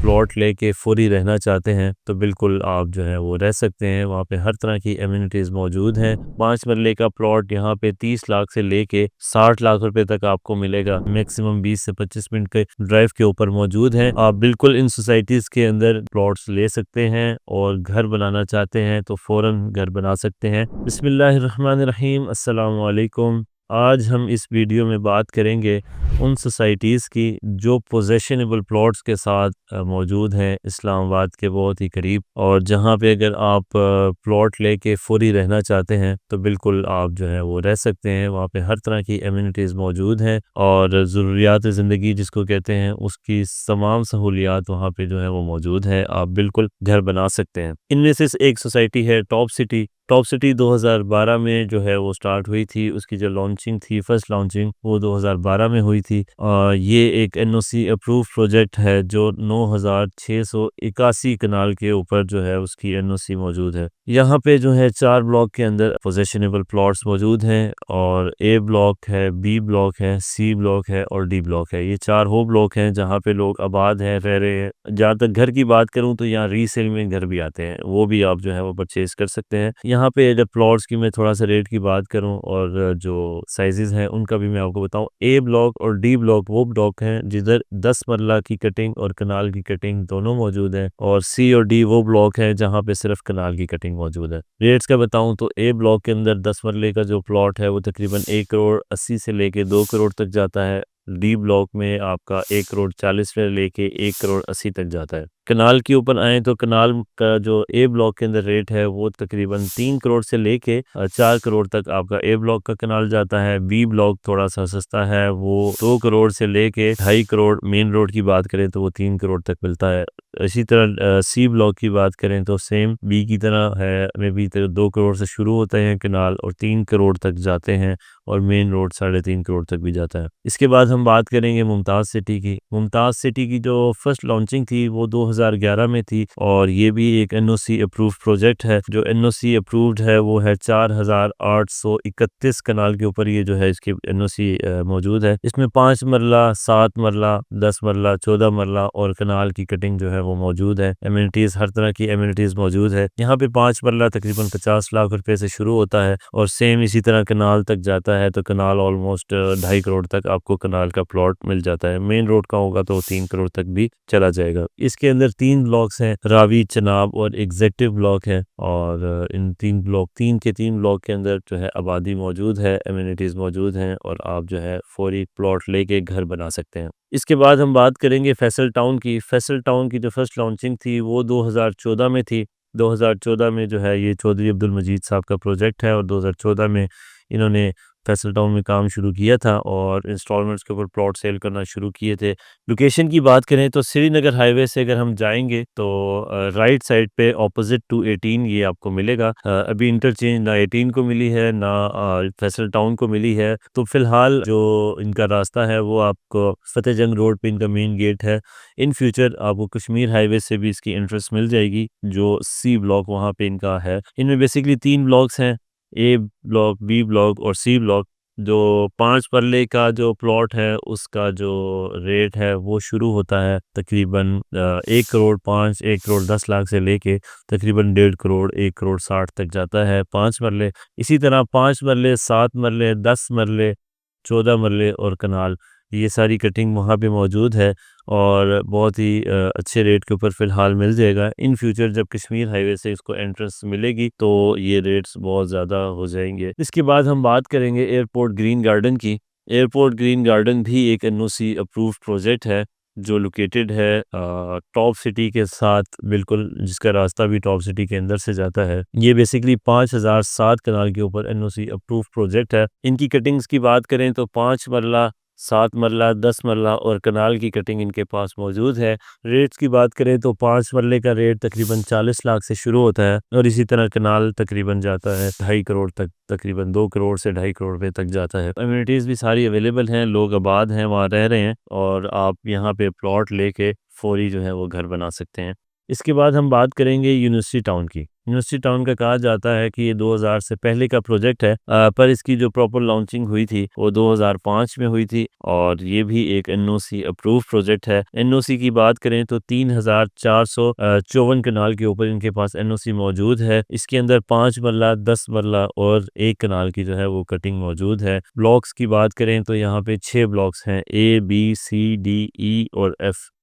Plot लेके फौरी रहना चाहते हैं तो बिल्कुल आप जो है वो रह सकते हैं। वहाँ पे हर तरह की एमिनिटीज़ मौजूद हैं। 5 मरले का प्लॉट यहाँ पे 30 लाख से लेके 60 लाख रुपए तक आपको मिलेगा। मैक्सिमम 20 से 25 मिनट के ड्राइव के ऊपर मौजूद है। आप बिल्कुल इन सोसाइटीज़ के अंदर प्लॉट्स ले सकते हैं और घर बनाना चाहते हैं तो फ़ौरन घर बना सकते हैं। बिस्मिल्लाहिर्रहमानिर्रहीम, अस्सलामु अलैकुम। आज हम इस वीडियो में बात करेंगे उन सोसाइटीज़ की जो पोजेशनेबल प्लॉट्स के साथ मौजूद हैं इस्लामाबाद के बहुत ही करीब, और जहां पे अगर आप प्लॉट लेके फौरी रहना चाहते हैं तो बिल्कुल आप जो है वो रह सकते हैं। वहाँ पे हर तरह की एमिनिटीज़ मौजूद हैं और ज़रूरियात ज़िंदगी जिसको कहते हैं उसकी तमाम सहूलियात वहाँ पे जो है वो मौजूद है। आप बिल्कुल घर बना सकते हैं। इनमें से एक सोसाइटी है टॉप सिटी। टॉप सिटी 2012 में जो है वो स्टार्ट हुई थी। उसकी जो लॉन्चिंग थी, फर्स्ट लॉन्चिंग, वो 2012 में हुई थी। ये एक एनओसी अप्रूव प्रोजेक्ट है जो 9681 कनाल के ऊपर जो है उसकी एनओसी मौजूद है। यहाँ पे जो है 4 ब्लॉक के अंदर पोजेशनेबल प्लॉट्स मौजूद हैं और ए ब्लॉक है, बी ब्लॉक है, सी ब्लॉक है और डी ब्लॉक है। ये 4 वो ब्लॉक हैं जहाँ पे लोग आबाद हैं, रह रहे हैं। जहाँ तक घर की बात करूँ तो यहाँ रीसेल में घर भी आते हैं, वो भी आप जो है वो परचेज कर सकते हैं। यहाँ पे जब प्लॉट्स की मैं थोड़ा सा रेट की बात करूं और जो साइजेस हैं उनका भी मैं आपको बताऊं। ए ब्लॉक और डी ब्लॉक वो ब्लॉक हैं जिधर 10 मरला की कटिंग और कनाल की कटिंग दोनों मौजूद हैं, और सी और डी वो ब्लॉक हैं जहां पे सिर्फ कनाल की कटिंग मौजूद है। रेट्स का बताऊं तो ए ब्लॉक के अंदर 10 मरले का जो प्लॉट है वो तकरीबन 1 करोड़ 80 से लेके 2 करोड़ तक जाता है। डी ब्लॉक में आपका 1 करोड़ 40 से लेके 1 करोड़ 80 तक जाता है। कनाल के ऊपर आए तो कनाल का जो ए ब्लॉक के अंदर रेट है वो तकरीबन 3 करोड़ से लेके 4 करोड़ तक आपका ए ब्लॉक का कनाल जाता है। बी ब्लॉक थोड़ा सा सस्ता है, वो 2 करोड़ से लेके 2.5 करोड़। मेन रोड की बात करें तो वो 3 करोड़ तक मिलता है। इसी तरह सी ब्लॉक की बात करें तो सेम बी की तरह है, में भी 2 करोड़ से शुरू होते हैं कनाल और 3 करोड़ तक जाते हैं, और मेन रोड 3.5 करोड़ तक भी जाता है। इसके बाद हम बात करेंगे मुमताज़ सिटी की। मुमताज़ सिटी की जो फर्स्ट लॉन्चिंग थी वो 2011 में थी, और ये भी एक एनओसी अप्रूव्ड प्रोजेक्ट है। जो एनओसी अप्रूव्ड है वो है 4831 कनाल के ऊपर ये जो है इसकी एनओसी मौजूद है। इसमें 5 मरला, 7 मरला, 10 मरला, 14 मरला और कनाल की कटिंग जो है वो मौजूद है। एमिनिटीज़, हर तरह की एमिनिटीज़ मौजूद है। यहाँ पे 5 मरला तकरीबन 50 लाख रुपए से शुरू होता है और सेम इसी तरह कनाल तक जाता है तो कनाल ऑलमोस्ट 2.5 करोड़ तक आपको कनाल का प्लॉट मिल जाता है। मेन रोड का होगा तो 3 करोड़ तक भी चला जाएगा। इसके अंदर 3 ब्लॉक्स हैं, रावी, चनाब और एग्जेक्टिव ब्लॉक है, और इन 3 ब्लॉक के अंदर जो है आबादी मौजूद है, एमिनिटीज़ मौजूद हैं, और आप जो है फौरी प्लॉट लेके घर बना सकते हैं। इसके बाद हम बात करेंगे फैसल टाउन की। फैसल टाउन की जो फर्स्ट लॉन्चिंग थी वो 2014 में थी। 2014 में जो है ये चौधरी अब्दुल मजीद साहब का प्रोजेक्ट है, और 2014 में इन्होंने फैसल टाउन में काम शुरू किया था और इंस्टॉलमेंट्स के ऊपर प्लॉट सेल करना शुरू किए थे। लोकेशन की बात करें तो श्रीनगर हाईवे से अगर हम जाएंगे तो राइट साइड पे ऑपोजिट टू 18 ये आपको मिलेगा। अभी इंटरचेंज ना 18 को मिली है ना फैसल टाउन को मिली है, तो फिलहाल जो इनका रास्ता है वो आपको फतेह जंग रोड पे इनका मेन गेट है। इन फ्यूचर आपको कश्मीर हाईवे से भी इसकी एंट्रेंस मिल जाएगी, जो सी ब्लॉक वहाँ पे इनका है। इनमें बेसिकली 3 ब्लॉक्स हैं, ए ब्लॉक, बी ब्लॉक और सी ब्लॉक। जो 5 पल्ले का जो प्लॉट है उसका जो रेट है वो शुरू होता है तकरीबन 1 करोड़ 5, 1 करोड़ 10 लाख से लेके तकरीबन 1.5 करोड़, 1 करोड़ 60 तक जाता है 5 मरले। इसी तरह 5 मरले, 7 मरले, 10 मरले, 14 मरले और कनाल, ये सारी कटिंग वहाँ पे मौजूद है और बहुत ही अच्छे रेट के ऊपर फ़िलहाल मिल जाएगा। इन फ्यूचर जब कश्मीर हाईवे से इसको एंट्रेंस मिलेगी तो ये रेट्स बहुत ज़्यादा हो जाएंगे। इसके बाद हम बात करेंगे एयरपोर्ट ग्रीन गार्डन की। एयरपोर्ट ग्रीन गार्डन भी एक एनओसी अप्रूव्ड प्रोजेक्ट है जो लोकेटेड है टॉप सिटी के साथ बिल्कुल, जिसका रास्ता भी टॉप सिटी के अंदर से जाता है। ये बेसिकली 5007 कनाल के ऊपर एनओसी अप्रूव्ड प्रोजेक्ट है। इनकी कटिंग्स की बात करें तो 5 मरला, 7 मरला, 10 मरला और कनाल की कटिंग इनके पास मौजूद है। रेट्स की बात करें तो 5 मरले का रेट तकरीबन 40 लाख से शुरू होता है, और इसी तरह कनाल तकरीबन जाता है 2.5 करोड़ तक, तकरीबन 2 करोड़ से 2.5 करोड़ रुपए तक जाता है। अम्यूनिटीज़ भी सारी अवेलेबल हैं, लोग आबाद हैं, वहाँ रह रहे हैं, और आप यहाँ पे प्लॉट लेके फौरी जो है वो घर बना सकते हैं। इसके बाद हम बात करेंगे यूनिवर्सिटी टाउन की। यूनिवर्सिटी टाउन का कहा जाता है कि ये 2000 से पहले का प्रोजेक्ट है, पर इसकी जो प्रॉपर लॉन्चिंग हुई थी वो 2005 में हुई थी और ये भी एक एनओसी अप्रूव प्रोजेक्ट है। एनओसी की बात करें तो 3454 कनाल के ऊपर इनके पास एनओसी मौजूद है। इसके अंदर 5 मरला, 10 मरला और 1 कनाल की जो है वो कटिंग मौजूद है। ब्लॉक्स की बात करें तो यहाँ पे 6 ब्लॉक्स हैं, A B C D E और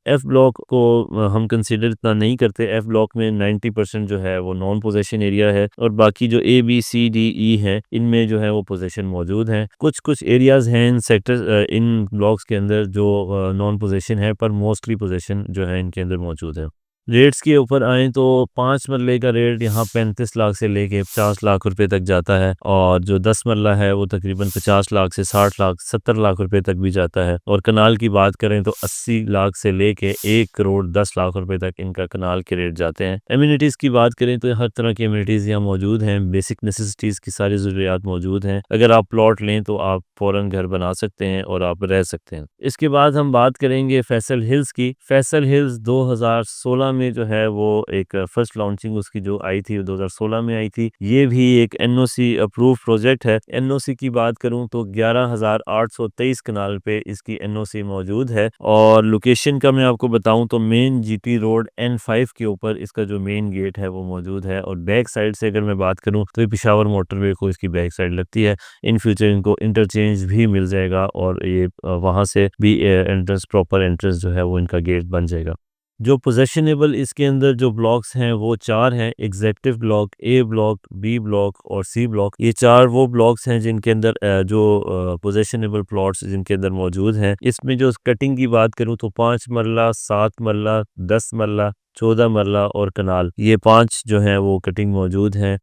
एफ ब्लॉक को हम कंसीडर इतना नहीं करते। एफ ब्लॉक में 90% जो है वो नॉन पोजेशन एरिया है और बाकी जो A B C D E है इनमें जो है वो पोजेशन मौजूद है। कुछ कुछ एरियाज हैं इन सेक्टर इन ब्लॉक्स के अंदर जो नॉन पोजेशन है, पर मोस्टली पोजेशन जो है इनके अंदर मौजूद है। रेट्स के ऊपर आए तो 5 मरले का रेट यहाँ 35 लाख से लेके 50 लाख रुपए तक जाता है और जो 10 मरला है वो तकरीबन 50 लाख से 60 लाख 70 लाख रुपए तक भी जाता है। और कनाल की बात करें तो 80 लाख से लेके 1 करोड़ 10 लाख रुपए तक इनका कनाल के रेट जाते हैं। एम्यूनिटीज़ की बात करें तो हर तरह की एम्यूनिटीज़ यहाँ मौजूद हैं, बेसिक नेसेसिटीज़ की सारी ज़रूरियात मौजूद हैं। अगर आप प्लॉट लें तो आप फ़ौरन घर बना सकते हैं और आप रह सकते हैं। इसके बाद हम बात करेंगे फैसल हिल्स की। फैसल हिल्स 2016 में जो है वो एक फर्स्ट लॉन्चिंग उसकी जो आई थी 2016 में आई थी। ये भी एक एनओसी अप्रूव प्रोजेक्ट है। एनओसी की बात करूं तो 11,823 कनाल पे इसकी एनओसी मौजूद है और लोकेशन का मैं आपको बताऊं तो मेन जीटी रोड N5 के ऊपर इसका जो मेन गेट है वो मौजूद है। और बैक साइड से अगर मैं बात करूं तो ये पिशावर मोटरवे को इसकी बैक साइड लगती है। इन फ्यूचर इनको इंटरचेंज भी मिल जाएगा और ये वहाँ से भी एंट्रेंस प्रॉपर एंट्रेंस जो है वो इनका गेट बन जाएगा। जो पोजेशनेबल इसके अंदर जो ब्लॉक्स हैं वो 4 हैं, एग्जेक्टिव ब्लॉक, ए ब्लॉक, बी ब्लॉक और सी ब्लॉक। ये 4 वो ब्लॉक्स हैं जिनके अंदर जो पोजेशनेबल प्लॉट्स जिनके अंदर मौजूद हैं। इसमें जो कटिंग की बात करूं तो 5 मरला, 7 मरला, 10 मरला, 14 मरला और कनाल, ये 5 जो हैं वो कटिंग मौजूद हैं।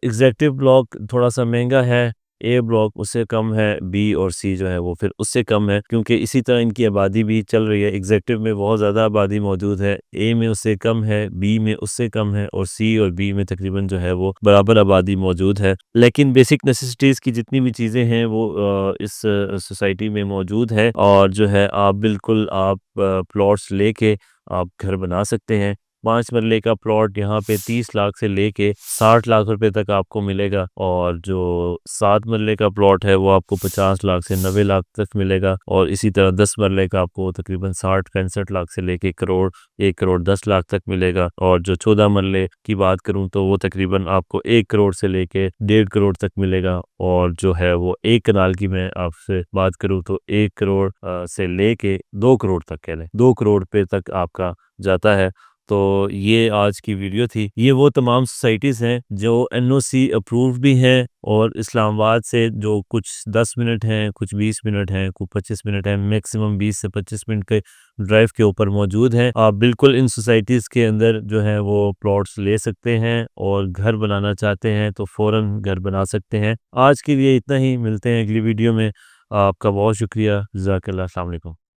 एग्जेक्टिव ब्लॉक थोड़ा सा महंगा है, ए ब्लॉक उससे कम है, बी और सी जो है वो फिर उससे कम है क्योंकि इसी तरह इनकी आबादी भी चल रही है। एग्जेक्टिव में बहुत ज़्यादा आबादी मौजूद है, ए में उससे कम है, बी में उससे कम है और सी और बी में तकरीबन जो है वो बराबर आबादी मौजूद है। लेकिन बेसिक नेसेसिटीज़ की जितनी भी चीज़ें हैं वो इस सोसाइटी में मौजूद है और जो है आप बिल्कुल आप प्लॉट्स लेके आप घर बना सकते हैं। 5 मरले का प्लॉट यहाँ पे 30 लाख से लेके 60 लाख रुपए तक आपको मिलेगा और जो 7 मरले का प्लॉट है वो आपको 50 लाख से 90 लाख तक मिलेगा और इसी तरह 10 मरले का आपको तकरीबन 60-65 लाख से लेके करोड़ 1 करोड़ 10 लाख तक मिलेगा। और जो 14 मरले की बात करूं तो वो तकरीबन आपको 1 करोड़ से लेके 1.5 करोड़ तक मिलेगा और जो है वो 1 कनाल की मैं आपसे बात करूं तो 1 करोड़ से लेके 2 करोड़ तक कह लें 2 करोड़ पे तक आपका जाता है। तो ये आज की वीडियो थी। ये वो तमाम सोसाइटीज़ हैं जो एनओसी अप्रूव भी हैं और इस्लामाबाद से जो कुछ 10 मिनट हैं, कुछ 20 मिनट हैं, कुछ 25 मिनट हैं, मैक्सिमम 20 से 25 मिनट के ड्राइव के ऊपर मौजूद हैं। आप बिल्कुल इन सोसाइटीज़ के अंदर जो है वो प्लॉट्स ले सकते हैं और घर बनाना चाहते हैं तो फ़ौरन घर बना सकते हैं। आज के लिए इतना ही, मिलते हैं अगली वीडियो में। आपका बहुत शुक्रिया। जज़ाकल्लाह। अस्सलाम वालेकुम।